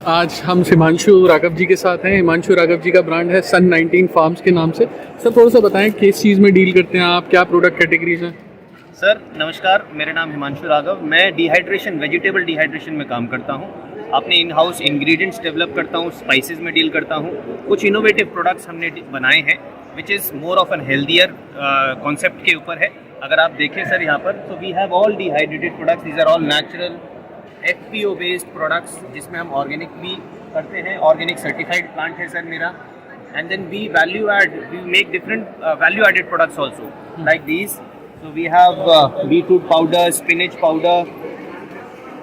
आज हम हिमांशु राघव जी के साथ हैं। हिमांशु राघव जी का ब्रांड है सन 19 फार्म्स के नाम से। सर थोड़ा सा बताएं किस चीज़ में डील करते हैं आप, क्या प्रोडक्ट कैटेगरीज हैं? सर नमस्कार, मेरा नाम हिमांशु राघव। मैं डिहाइड्रेशन, वेजिटेबल डिहाइड्रेशन में काम करता हूँ। अपने इन हाउस इंग्रेडिएंट्स डेवलप करता हूँ, स्पाइसेस में डील करता हूँ। कुछ इनोवेटिव प्रोडक्ट्स हमने बनाए हैं which is more of an healthier concept के ऊपर है। अगर आप देखें सर यहाँ पर, तो we have all dehydrated products, these are all natural FPO based products, जिसमें हम ऑर्गेनिक भी करते हैं। ऑर्गेनिक सर्टिफाइड प्लांट है सर मेरा। And then we make different value added products also like these. So we have beetroot powder, spinach powder,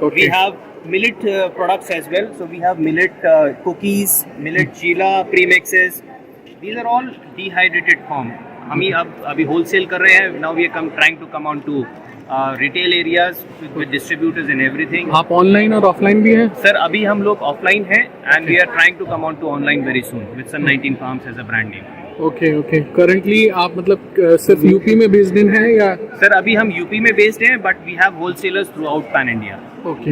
we have millet products as well. So we have millet cookies, millet chilla premixes. These are all dehydrated form. हम ही अब अभी wholesale कर रहे हैं. Now we are trying to come on to retail areas with distributors and everything. आप online और offline भी हैं? सर अभी हम लोग ऑफलाइन हैं and we are trying to come on to online very soon with Sun 19 Farms as a brand name. Okay. Currently आप मतलब सिर्फ यूपी में बेस्ड इन है या? सर अभी हम यूपी में बेस्ड हैं, but we have wholesalers throughout pan India. Okay.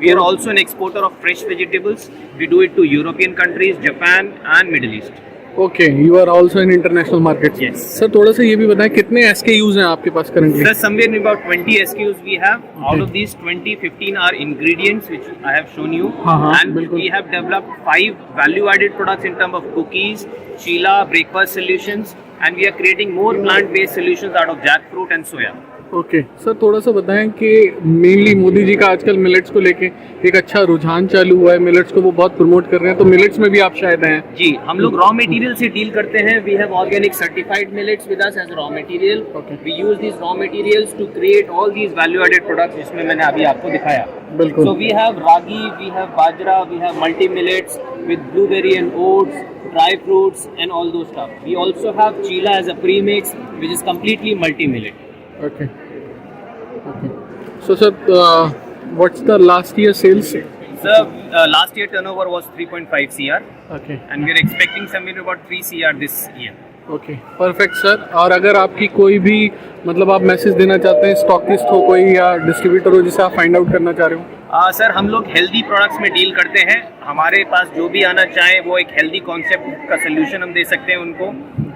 We are also an exporter of fresh vegetables. We do it to European countries, Japan and Middle East. Okay, you are also in international market? Yes. Sir थोड़ा सा ये भी बताएं कितने SKUs हैं आपके पास currently? Sir, somewhere in about 20 SKUs we have. Out of these 20, 15 are ingredients which I have shown you. And बिल्कुल। we have developed 5 value-added products in terms of cookies, chilla, breakfast solutions, and we are creating more plant-based solutions out of jackfruit and soya. Okay sir थोड़ा सा बताएं कि mainly Modi ji का आजकल millets को लेके एक अच्छा रुझान चालू हुआ है, मिलेट्स को वो बहुत प्रमोट कर रहे हैं, तो मिलेट्स में भी आप शायद हैं? जी, हम लोग रॉ मटेरियल से डील करते हैं. We have organic certified millets with us as raw material. We use this raw materials to create all these value added products, जिसमें मैंने अभी आपको दिखाया. बिल्कुल. So we have ragi, we have bajra, we have multi millets with blueberry and oats, dry fruits and all those stuff. We also have chilla as a premix which is completely multi millet. Okay. So sir, what's the last year sales? Sir, last year turnover was 3.5 CR. Okay. And we are expecting somewhere about 3 CR this year. Okay perfect sir. और अगर आपकी कोई भी मतलब आप message देना चाहते हैं, स्टॉकिस्ट हो कोई या डिस्ट्रीब्यूटर हो जिसे आप फाइंड आउट करना चाह रहे हो? सर हम लोग हेल्दी प्रोडक्ट्स में डील करते हैं. हमारे पास जो भी आना चाहे वो एक हेल्दी कॉन्सेप्ट का सोल्यूशन हम दे सकते हैं उनको.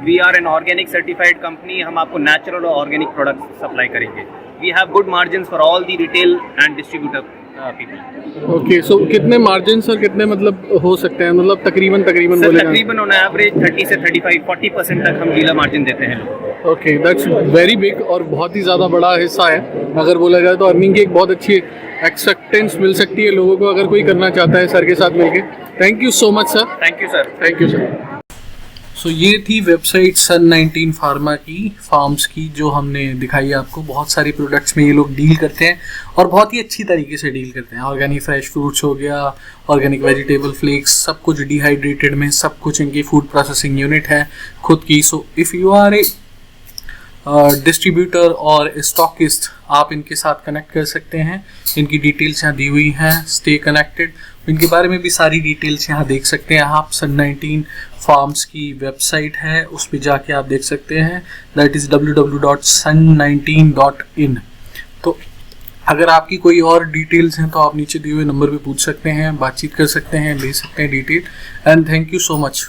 We are an organic certified company. हम आपको नेचुरल और ऑर्गेनिक प्रोडक्ट्स सप्लाई करेंगे. We have good margin for all the retail and distributor people. Okay, so कितने मार्जिन सर कितने मतलब हो सकते हैं, मतलब तकरीबन तकरीबन ऑन एवरेज 30 से 35-40% तक हम डीलर मार्जिन देते हैं लोग. ओके, दैट्स वेरी बिग और बहुत ही ज़्यादा बड़ा हिस्सा है. अगर बोला जाए तो अर्निंग की एक बहुत अच्छी एक्सेप्टेंस मिल सकती है लोगों को अगर कोई करना चाहता है सर के साथ मिलके. Thank you so much sir. Thank you sir. Thank you sir. So ये थी वेबसाइट सन 19 फार्मा की, फार्म्स की, जो हमने दिखाई आपको. बहुत सारी प्रोडक्ट्स में ये लोग डील करते हैं और बहुत ही अच्छी तरीके से डील करते हैं. ऑर्गेनिक फ्रेश फ्रूट्स हो गया, ऑर्गेनिक वेजिटेबल फ्लेक्स, सब कुछ डिहाइड्रेटेड में, सब कुछ इनकी फूड प्रोसेसिंग यूनिट है खुद की. So if you are a distributor और स्टॉकिस्ट, आप इनके साथ कनेक्ट कर सकते हैं. इनकी डिटेल्स यहाँ दी हुई हैं. Stay connected. इनके बारे में भी सारी डिटेल्स यहाँ देख सकते हैं आप. सन 19 फार्म्स की वेबसाइट है, उस पर जाके आप देख सकते हैं. That is www.sun19.in. तो अगर आपकी कोई और डिटेल्स हैं तो आप नीचे दिए हुए नंबर पे पूछ सकते हैं, बातचीत कर सकते हैं, ले सकते हैं detail. And thank you so much.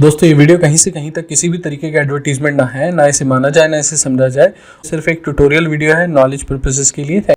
दोस्तों ये वीडियो कहीं से कहीं तक किसी भी तरीके का एडवर्टीजमेंट ना है, ना इसे माना जाए ना इसे समझा जाए. सिर्फ एक ट्यूटोरियल वीडियो है नॉलेज पर्पसेस के लिए.